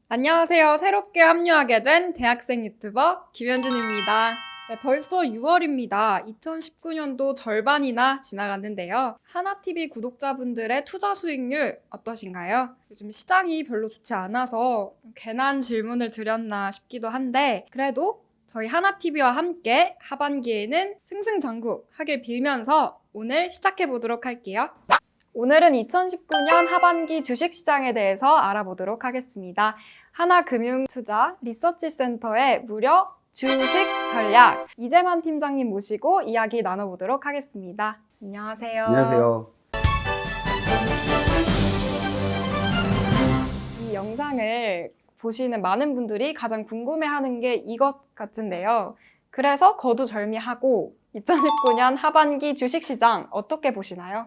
안녕하세요. 새롭게 합류하게 된 대학생 유튜버 김현준입니다. 네, 벌써 6월입니다. 2019년도 절반이나 지나갔는데요. 하나TV 구독자분들의 투자 수익률 어떠신가요? 요즘 시장이 별로 좋지 않아서 괜한 질문을 드렸나 싶기도 한데 그래도 저희 하나TV와 함께 하반기에는 승승장구하길 빌면서 오늘 시작해 보도록 할게요. 오늘은 2019년 하반기 주식시장에 대해서 알아보도록 하겠습니다. 하나금융투자 리서치센터의 무려 주식 전략 이재만 팀장님 모시고 이야기 나눠보도록 하겠습니다. 안녕하세요. 안녕하세요. 이 영상을 보시는 많은 분들이 가장 궁금해하는 게 이것 같은데요. 그래서 거두절미하고 2019년 하반기 주식시장 어떻게 보시나요?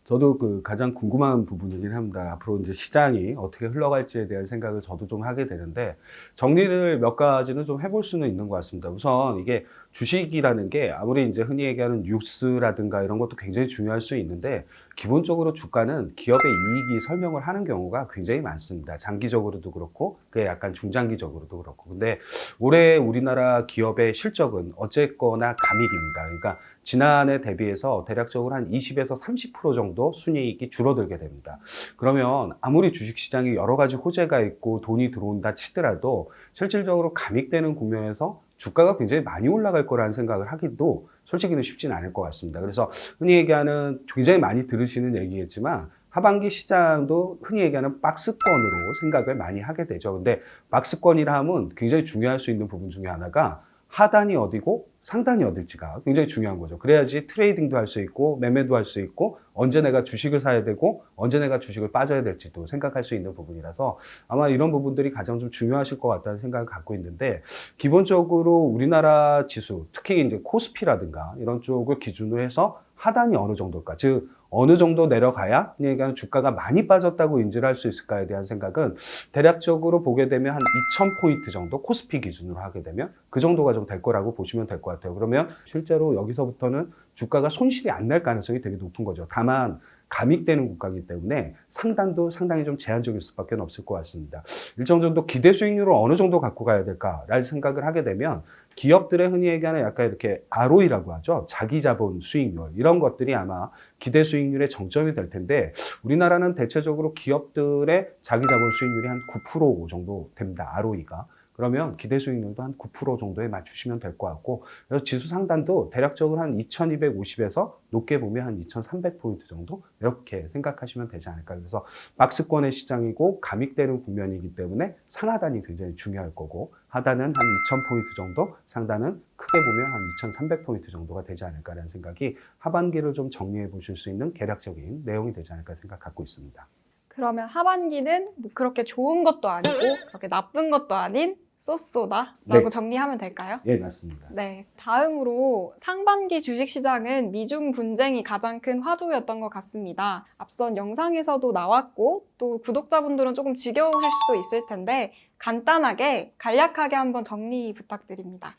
저도 가장 궁금한 부분이긴 합니다. 앞으로 이제 시장이 어떻게 흘러갈지에 대한 생각을 저도 좀 하게 되는데, 정리를 몇 가지는 좀 해볼 수는 있는 것 같습니다. 우선 이게 주식이라는 게 아무리 이제 흔히 얘기하는 뉴스라든가 이런 것도 굉장히 중요할 수 있는데, 기본적으로 주가는 기업의 이익이 설명을 하는 경우가 굉장히 많습니다. 장기적으로도 그렇고, 그게 약간 중장기적으로도 그렇고. 근데 올해 우리나라 기업의 실적은 어쨌거나 감익입니다. 그러니까 지난해 대비해서 대략적으로 한 20에서 30% 정도 순이익이 줄어들게 됩니다. 그러면 아무리 주식시장에 여러 가지 호재가 있고 돈이 들어온다 치더라도 실질적으로 감익되는 국면에서 주가가 굉장히 많이 올라갈 거라는 생각을 하기도 솔직히는 쉽지는 않을 것 같습니다. 그래서 흔히 얘기하는, 굉장히 많이 들으시는 얘기겠지만, 하반기 시장도 흔히 얘기하는 박스권으로 생각을 많이 하게 되죠. 근데 박스권이라 하면 굉장히 중요할 수 있는 부분 중에 하나가 하단이 어디고 상단이 어딜지가 굉장히 중요한 거죠. 그래야지 트레이딩도 할 수 있고 매매도 할 수 있고 언제 내가 주식을 사야 되고 언제 내가 주식을 빠져야 될지도 생각할 수 있는 부분이라서 아마 이런 부분들이 가장 좀 중요하실 것 같다는 생각을 갖고 있는데, 기본적으로 우리나라 지수, 특히 이제 코스피라든가 이런 쪽을 기준으로 해서 하단이 어느 정도일까, 즉 어느 정도 내려가야 그러니까 주가가 많이 빠졌다고 인지를 할 수 있을까에 대한 생각은 대략적으로 보게 되면 한 2000포인트 정도, 코스피 기준으로 하게 되면 그 정도가 좀 될 거라고 보시면 될 것 같아요. 그러면 실제로 여기서부터는 주가가 손실이 안 날 가능성이 되게 높은 거죠. 다만 감익되는 국가이기 때문에 상단도 상당히 좀 제한적일 수밖에 없을 것 같습니다. 일정 정도 기대 수익률을 어느 정도 갖고 가야 될까라는 생각을 하게 되면, 기업들의 흔히 얘기하는 약간 이렇게 ROE라고 하죠. 자기 자본 수익률, 이런 것들이 아마 기대 수익률의 정점이 될 텐데, 우리나라는 대체적으로 기업들의 자기 자본 수익률이 한 9% 정도 됩니다. ROE가. 그러면 기대 수익률도 한 9% 정도에 맞추시면 될 것 같고, 그래서 지수 상단도 대략적으로 한 2250에서 높게 보면 한 2300포인트 정도, 이렇게 생각하시면 되지 않을까. 그래서 박스권의 시장이고 감익되는 국면이기 때문에 상하단이 굉장히 중요할 거고, 하단은 한 2000포인트 정도, 상단은 크게 보면 한 2300포인트 정도가 되지 않을까라는 생각이, 하반기를 좀 정리해 보실 수 있는 개략적인 내용이 되지 않을까 생각 갖고 있습니다. 그러면 하반기는 뭐 그렇게 좋은 것도 아니고 그렇게 나쁜 것도 아닌 쏘쏘다라고 네. 정리하면 될까요? 예, 맞습니다. 네. 다음으로 상반기 주식시장은 미중 분쟁이 가장 큰 화두였던 것 같습니다. 앞선 영상에서도 나왔고 또 구독자분들은 조금 지겨우실 수도 있을 텐데 간단하게 간략하게 한번 정리 부탁드립니다.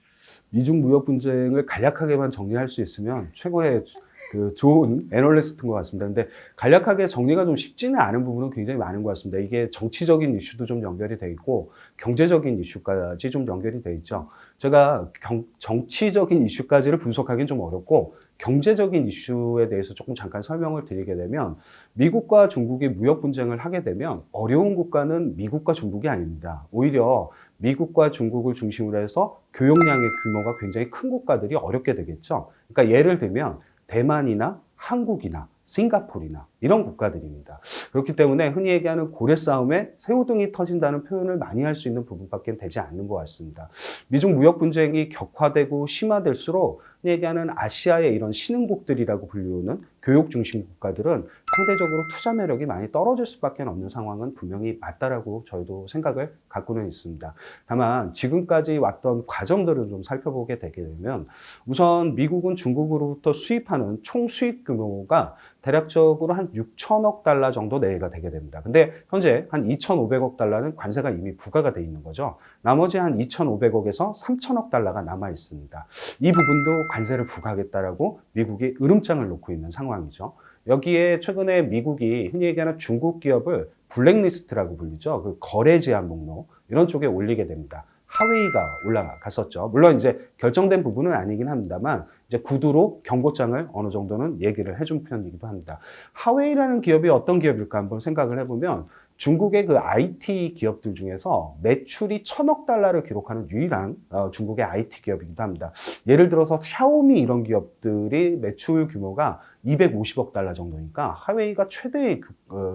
미중 무역 분쟁을 간략하게만 정리할 수 있으면 최고의 좋은 애널리스트인 것 같습니다. 근데 간략하게 정리가 좀 쉽지는 않은 부분은 굉장히 많은 것 같습니다. 이게 정치적인 이슈도 좀 연결이 돼 있고 경제적인 이슈까지 좀 연결이 돼 있죠. 제가 정치적인 이슈까지를 분석하기는 좀 어렵고, 경제적인 이슈에 대해서 조금 잠깐 설명을 드리게 되면, 미국과 중국이 무역 분쟁을 하게 되면 어려운 국가는 미국과 중국이 아닙니다. 오히려 미국과 중국을 중심으로 해서 교역량의 규모가 굉장히 큰 국가들이 어렵게 되겠죠. 그러니까 예를 들면 대만이나 한국이나 싱가포르나 이런 국가들입니다. 그렇기 때문에 흔히 얘기하는 고래 싸움에 새우등이 터진다는 표현을 많이 할 수 있는 부분밖에 되지 않는 것 같습니다. 미중 무역 분쟁이 격화되고 심화될수록 흔히 얘기하는 아시아의 이런 신흥국들이라고 불리우는 교육 중심 국가들은 상대적으로 투자 매력이 많이 떨어질 수밖에 없는 상황은 분명히 맞다라고 저희도 생각을 갖고는 있습니다. 다만 지금까지 왔던 과정들을 좀 살펴보게 되게 되면, 우선 미국은 중국으로부터 수입하는 총 수입 규모가 대략적으로 한 6천억 달러 정도 내외가 되게 됩니다. 근데 현재 한 2,500억 달러는 관세가 이미 부과가 돼 있는 거죠. 나머지 한 2,500억에서 3천억 달러가 남아 있습니다. 이 부분도 관세를 부과하겠다라고 미국이 으름장을 놓고 있는 상황이죠. 여기에 최근에 미국이 흔히 얘기하는 중국 기업을 블랙리스트라고 불리죠. 그 거래 제한 목록, 이런 쪽에 올리게 됩니다. 하웨이가 올라갔었죠. 물론 이제 결정된 부분은 아니긴 합니다만 이제 구두로 경고장을 어느 정도는 얘기를 해준 편이기도 합니다. 하웨이라는 기업이 어떤 기업일까 한번 생각을 해보면 중국의 그 IT 기업들 중에서 매출이 1,000억 달러를 기록하는 유일한 중국의 IT 기업이기도 합니다. 예를 들어서 샤오미 이런 기업들이 매출 규모가 250억 달러 정도니까 하웨이가 최대의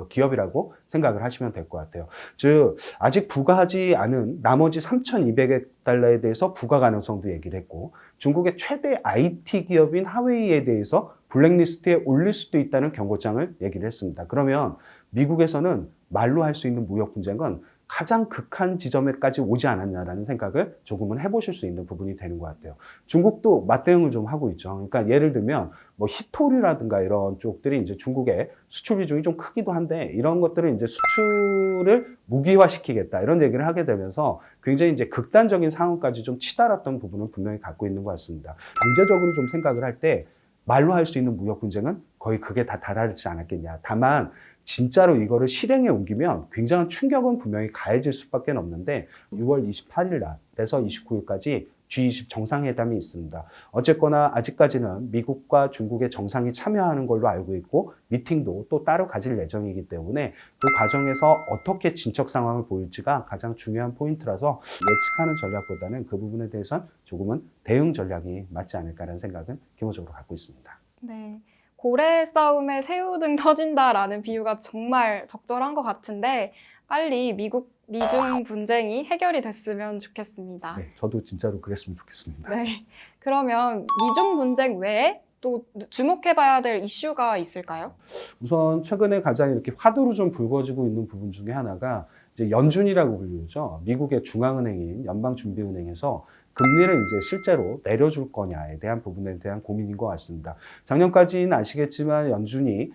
기업이라고 생각을 하시면 될 것 같아요. 즉 아직 부과하지 않은 나머지 3,200억 달러에 대해서 부과 가능성도 얘기를 했고 중국의 최대 IT 기업인 하웨이에 대해서 블랙리스트에 올릴 수도 있다는 경고장을 얘기를 했습니다. 그러면 미국에서는 말로 할 수 있는 무역 분쟁은 가장 극한 지점에까지 오지 않았냐라는 생각을 조금은 해보실 수 있는 부분이 되는 것 같아요. 중국도 맞대응을 좀 하고 있죠. 그러니까 예를 들면 뭐 히토리라든가 이런 쪽들이 이제 중국의 수출 비중이 좀 크기도 한데 이런 것들을 이제 수출을 무기화시키겠다 이런 얘기를 하게 되면서 굉장히 이제 극단적인 상황까지 좀 치달았던 부분을 분명히 갖고 있는 것 같습니다. 경제적으로 좀 생각을 할 때 말로 할 수 있는 무역 분쟁은 거의 그게 다 달하지 않았겠냐. 다만 진짜로 이거를 실행에 옮기면 굉장한 충격은 분명히 가해질 수밖에 없는데 6월 28일 날에서 29일까지 G20 정상회담이 있습니다. 어쨌거나 아직까지는 미국과 중국의 정상이 참여하는 걸로 알고 있고 미팅도 또 따로 가질 예정이기 때문에 그 과정에서 어떻게 진척 상황을 보일지가 가장 중요한 포인트라서 예측하는 전략보다는 그 부분에 대해서는 조금은 대응 전략이 맞지 않을까라는 생각은 기본적으로 갖고 있습니다. 네. 고래 싸움에 새우등 터진다라는 비유가 정말 적절한 것 같은데 빨리 미중 분쟁이 해결이 됐으면 좋겠습니다. 네, 저도 진짜로 그랬으면 좋겠습니다. 네. 그러면 미중 분쟁 외에 또 주목해봐야 될 이슈가 있을까요? 우선 최근에 가장 이렇게 화두로 좀 불거지고 있는 부분 중에 하나가 이제 연준이라고 불리죠. 미국의 중앙은행인 연방준비은행에서 금리를 이제 실제로 내려줄 거냐에 대한 부분에 대한 고민인 것 같습니다. 작년까지는 아시겠지만 연준이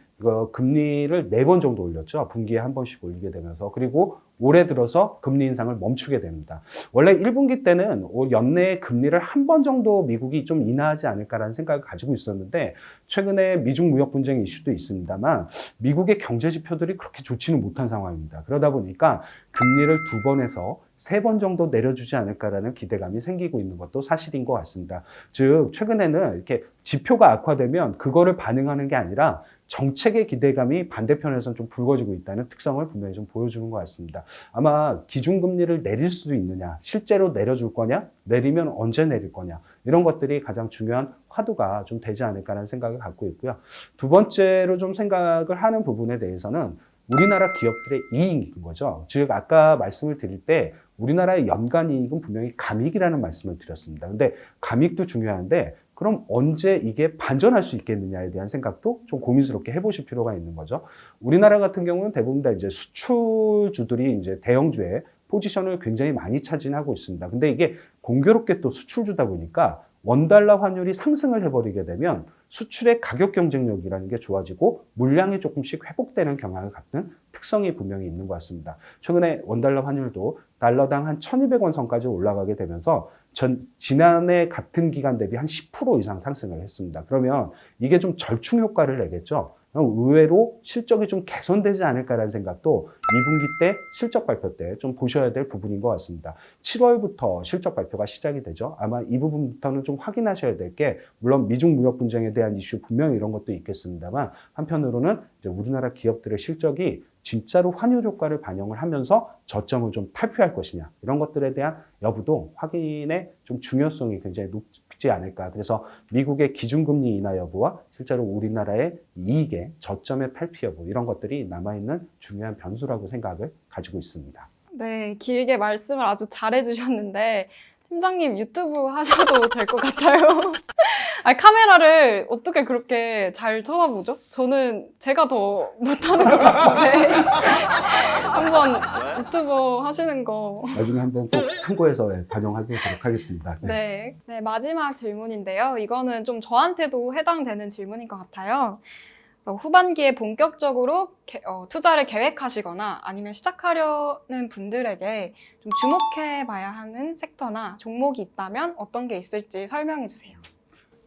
금리를 4번 정도 올렸죠. 분기에 한 번씩 올리게 되면서. 그리고 올해 들어서 금리 인상을 멈추게 됩니다. 원래 1분기 때는 올 연내에 금리를 한 번 정도 미국이 좀 인하하지 않을까라는 생각을 가지고 있었는데 최근에 미중 무역 분쟁 이슈도 있습니다만 미국의 경제 지표들이 그렇게 좋지는 못한 상황입니다. 그러다 보니까 금리를 2번에서 3번 정도 내려주지 않을까라는 기대감이 생기고 있는 것도 사실인 것 같습니다. 즉 최근에는 이렇게 지표가 악화되면 그거를 반응하는 게 아니라 정책의 기대감이 반대편에서는 좀 불거지고 있다는 특성을 분명히 좀 보여주는 것 같습니다. 아마 기준금리를 내릴 수도 있느냐, 실제로 내려줄 거냐, 내리면 언제 내릴 거냐 이런 것들이 가장 중요한 화두가 좀 되지 않을까라는 생각을 갖고 있고요. 두 번째로 좀 생각을 하는 부분에 대해서는 우리나라 기업들의 이익인 거죠. 즉 아까 말씀을 드릴 때 우리나라의 연간 이익은 분명히 감익이라는 말씀을 드렸습니다. 근데 감익도 중요한데 그럼 언제 이게 반전할 수 있겠느냐에 대한 생각도 좀 고민스럽게 해보실 필요가 있는 거죠. 우리나라 같은 경우는 대부분 다 이제 수출주들이 이제 대형주의 포지션을 굉장히 많이 차지하고 있습니다. 근데 이게 공교롭게 또 수출주다 보니까 원달러 환율이 상승을 해버리게 되면 수출의 가격 경쟁력이라는 게 좋아지고 물량이 조금씩 회복되는 경향을 갖는 특성이 분명히 있는 것 같습니다. 최근에 원달러 환율도 달러당 한 1,200원 선까지 올라가게 되면서 지난해 같은 기간 대비 한 10% 이상 상승을 했습니다. 그러면 이게 좀 절충 효과를 내겠죠. 의외로 실적이 좀 개선되지 않을까라는 생각도 2분기 때 실적 발표 때 좀 보셔야 될 부분인 것 같습니다. 7월부터 실적 발표가 시작이 되죠. 아마 이 부분부터는 좀 확인하셔야 될 게 물론 미중 무역 분쟁에 대한 이슈 분명히 이런 것도 있겠습니다만 한편으로는 이제 우리나라 기업들의 실적이 진짜로 환율 효과를 반영을 하면서 저점을 좀 탈피할 것이냐 이런 것들에 대한 여부도 확인의 좀 중요성이 굉장히 높지 않을까. 그래서 미국의 기준금리 인하 여부와 실제로 우리나라의 이익의 저점의 탈피 여부 이런 것들이 남아있는 중요한 변수라고 생각을 가지고 있습니다. 네, 길게 말씀을 아주 잘해주셨는데 팀장님 유튜브 하셔도 될 것 같아요. 아니, 카메라를 어떻게 그렇게 잘 쳐다보죠? 저는 제가 더 못하는 것 같은데 한번 유튜버 하시는 거. 나중에 한번 꼭 참고해서 반영하도록 하겠습니다. 네. 네, 마지막 질문인데요. 이거는 좀 저한테도 해당되는 질문인 것 같아요. 그래서 후반기에 본격적으로 투자를 계획하시거나 아니면 시작하려는 분들에게 좀 주목해 봐야 하는 섹터나 종목이 있다면 어떤 게 있을지 설명해 주세요.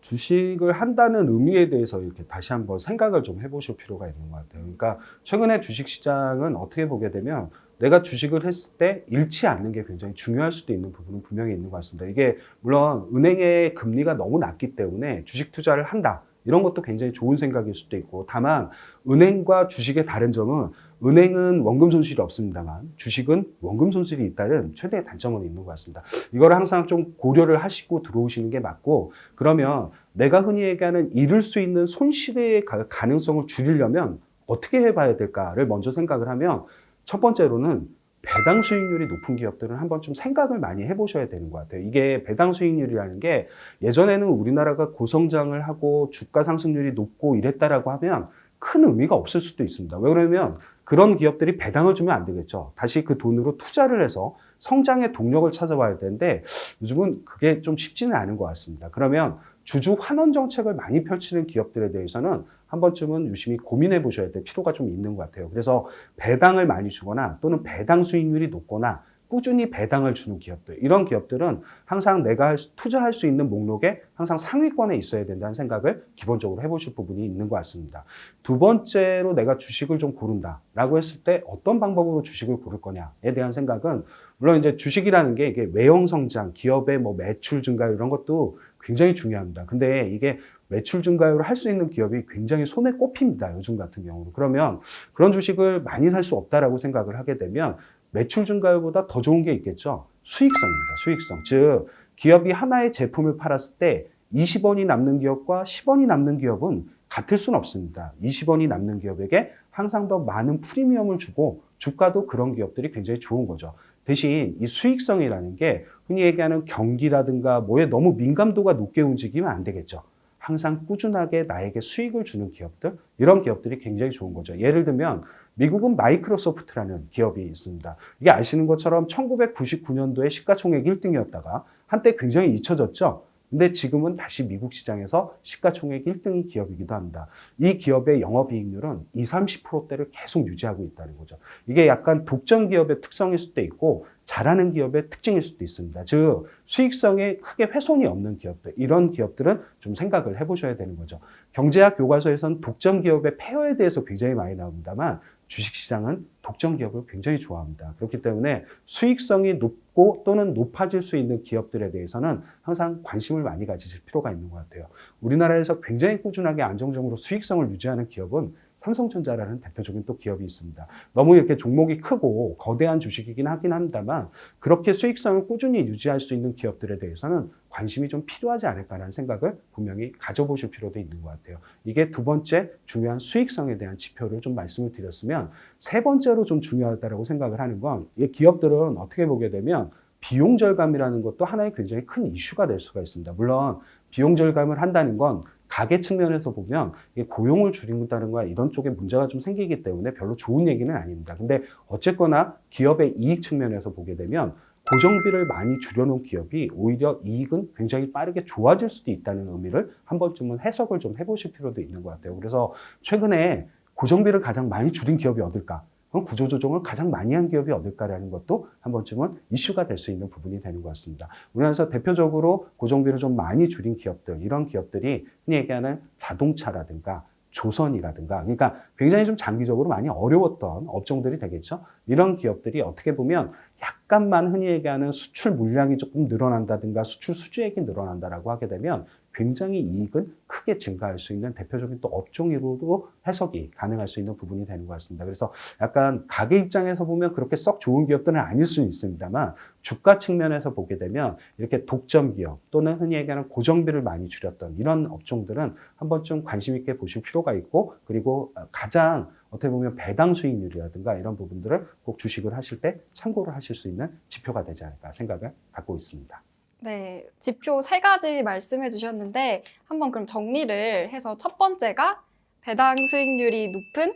주식을 한다는 의미에 대해서 이렇게 다시 한번 생각을 좀 해보실 필요가 있는 것 같아요. 그러니까 최근에 주식 시장은 어떻게 보게 되면 내가 주식을 했을 때 잃지 않는 게 굉장히 중요할 수도 있는 부분은 분명히 있는 것 같습니다. 이게 물론 은행의 금리가 너무 낮기 때문에 주식 투자를 한다. 이런 것도 굉장히 좋은 생각일 수도 있고, 다만 은행과 주식의 다른 점은 은행은 원금 손실이 없습니다만 주식은 원금 손실이 있다는 최대의 단점은 있는 것 같습니다. 이걸 항상 좀 고려를 하시고 들어오시는 게 맞고, 그러면 내가 흔히 얘기하는 잃을 수 있는 손실의 가능성을 줄이려면 어떻게 해봐야 될까를 먼저 생각을 하면, 첫 번째로는 배당 수익률이 높은 기업들은 한번 좀 생각을 많이 해보셔야 되는 것 같아요. 이게 배당 수익률이라는 게 예전에는 우리나라가 고성장을 하고 주가 상승률이 높고 이랬다라고 하면 큰 의미가 없을 수도 있습니다. 왜 그러냐면 그런 기업들이 배당을 주면 안 되겠죠. 다시 그 돈으로 투자를 해서 성장의 동력을 찾아봐야 되는데 요즘은 그게 좀 쉽지는 않은 것 같습니다. 그러면 주주 환원 정책을 많이 펼치는 기업들에 대해서는 한 번쯤은 유심히 고민해 보셔야 될 필요가 좀 있는 것 같아요. 그래서 배당을 많이 주거나 또는 배당 수익률이 높거나 꾸준히 배당을 주는 기업들, 이런 기업들은 항상 내가 투자할 수 있는 목록에 항상 상위권에 있어야 된다는 생각을 기본적으로 해보실 부분이 있는 것 같습니다. 두 번째로 내가 주식을 좀 고른다라고 했을 때 어떤 방법으로 주식을 고를 거냐에 대한 생각은, 물론 이제 주식이라는 게 이게 외형 성장, 기업의 뭐 매출 증가 이런 것도 굉장히 중요합니다. 근데 이게 매출 증가율을 할 수 있는 기업이 굉장히 손에 꼽힙니다. 요즘 같은 경우는. 그러면 그런 주식을 많이 살 수 없다라고 생각을 하게 되면 매출 증가율보다 더 좋은 게 있겠죠. 수익성입니다. 수익성. 즉 기업이 하나의 제품을 팔았을 때 20원이 남는 기업과 10원이 남는 기업은 같을 수는 없습니다. 20원이 남는 기업에게 항상 더 많은 프리미엄을 주고 주가도 그런 기업들이 굉장히 좋은 거죠. 대신 이 수익성이라는 게 흔히 얘기하는 경기라든가 뭐에 너무 민감도가 높게 움직이면 안 되겠죠. 항상 꾸준하게 나에게 수익을 주는 기업들, 이런 기업들이 굉장히 좋은 거죠. 예를 들면 미국은 마이크로소프트라는 기업이 있습니다. 이게 아시는 것처럼 1999년도에 시가총액 1등이었다가 한때 굉장히 잊혀졌죠. 근데 지금은 다시 미국 시장에서 시가총액 1등 기업이기도 합니다. 이 기업의 영업이익률은 20, 30%대를 계속 유지하고 있다는 거죠. 이게 약간 독점 기업의 특성일 수도 있고 잘하는 기업의 특징일 수도 있습니다. 즉 수익성에 크게 훼손이 없는 기업들, 이런 기업들은 좀 생각을 해보셔야 되는 거죠. 경제학 교과서에서는 독점 기업의 폐허에 대해서 굉장히 많이 나옵니다만 주식시장은 독점 기업을 굉장히 좋아합니다. 그렇기 때문에 수익성이 높고 또는 높아질 수 있는 기업들에 대해서는 항상 관심을 많이 가지실 필요가 있는 것 같아요. 우리나라에서 굉장히 꾸준하게 안정적으로 수익성을 유지하는 기업은 삼성전자라는 대표적인 또 기업이 있습니다. 너무 이렇게 종목이 크고 거대한 주식이긴 하긴 합니다만 그렇게 수익성을 꾸준히 유지할 수 있는 기업들에 대해서는 관심이 좀 필요하지 않을까라는 생각을 분명히 가져보실 필요도 있는 것 같아요. 이게 두 번째 중요한 수익성에 대한 지표를 좀 말씀을 드렸으면, 세 번째로 좀 중요하다고 생각을 하는 건, 이 기업들은 어떻게 보게 되면 비용 절감이라는 것도 하나의 굉장히 큰 이슈가 될 수가 있습니다. 물론 비용 절감을 한다는 건 가계 측면에서 보면 고용을 줄인다는 거야 이런 쪽에 문제가 좀 생기기 때문에 별로 좋은 얘기는 아닙니다. 근데 어쨌거나 기업의 이익 측면에서 보게 되면 고정비를 많이 줄여놓은 기업이 오히려 이익은 굉장히 빠르게 좋아질 수도 있다는 의미를 한 번쯤은 해석을 좀 해보실 필요도 있는 것 같아요. 그래서 최근에 고정비를 가장 많이 줄인 기업이 어딜까? 그럼 구조조정을 가장 많이 한 기업이 어딜까라는 것도 한 번쯤은 이슈가 될 수 있는 부분이 되는 것 같습니다. 우리나라에서 대표적으로 고정비를 좀 많이 줄인 기업들, 이런 기업들이 흔히 얘기하는 자동차라든가 조선이라든가, 그러니까 굉장히 좀 장기적으로 많이 어려웠던 업종들이 되겠죠. 이런 기업들이 어떻게 보면 약간만 흔히 얘기하는 수출 물량이 조금 늘어난다든가 수출 수주액이 늘어난다라고 하게 되면 굉장히 이익은 크게 증가할 수 있는 대표적인 또 업종으로도 해석이 가능할 수 있는 부분이 되는 것 같습니다. 그래서 약간 가게 입장에서 보면 그렇게 썩 좋은 기업들은 아닐 수는 있습니다만 주가 측면에서 보게 되면 이렇게 독점 기업 또는 흔히 얘기하는 고정비를 많이 줄였던 이런 업종들은 한 번쯤 관심 있게 보실 필요가 있고, 그리고 가장 어떻게 보면 배당 수익률이라든가 이런 부분들을 꼭 주식을 하실 때 참고를 하실 수 있는 지표가 되지 않을까 생각을 갖고 있습니다. 네, 지표 3가지 말씀해 주셨는데 한번 그럼 정리를 해서, 첫 번째가 배당 수익률이 높은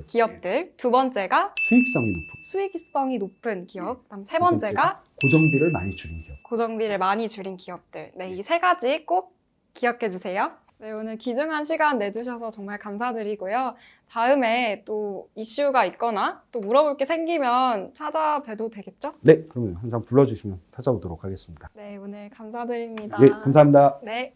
기업들, 두 번째가 수익성이 높은 수익성이 높은 기업, 그다음 세 번째가 고정비를 많이 줄인 기업. 고정비를 많이 줄인 기업들. 네, 이 3가지 꼭 기억해 주세요. 네, 오늘 귀중한 시간 내주셔서 정말 감사드리고요. 다음에 또 이슈가 있거나 또 물어볼 게 생기면 찾아뵈도 되겠죠? 네, 그러면 항상 불러주시면 찾아오도록 하겠습니다. 네, 오늘 감사드립니다. 네, 감사합니다. 네.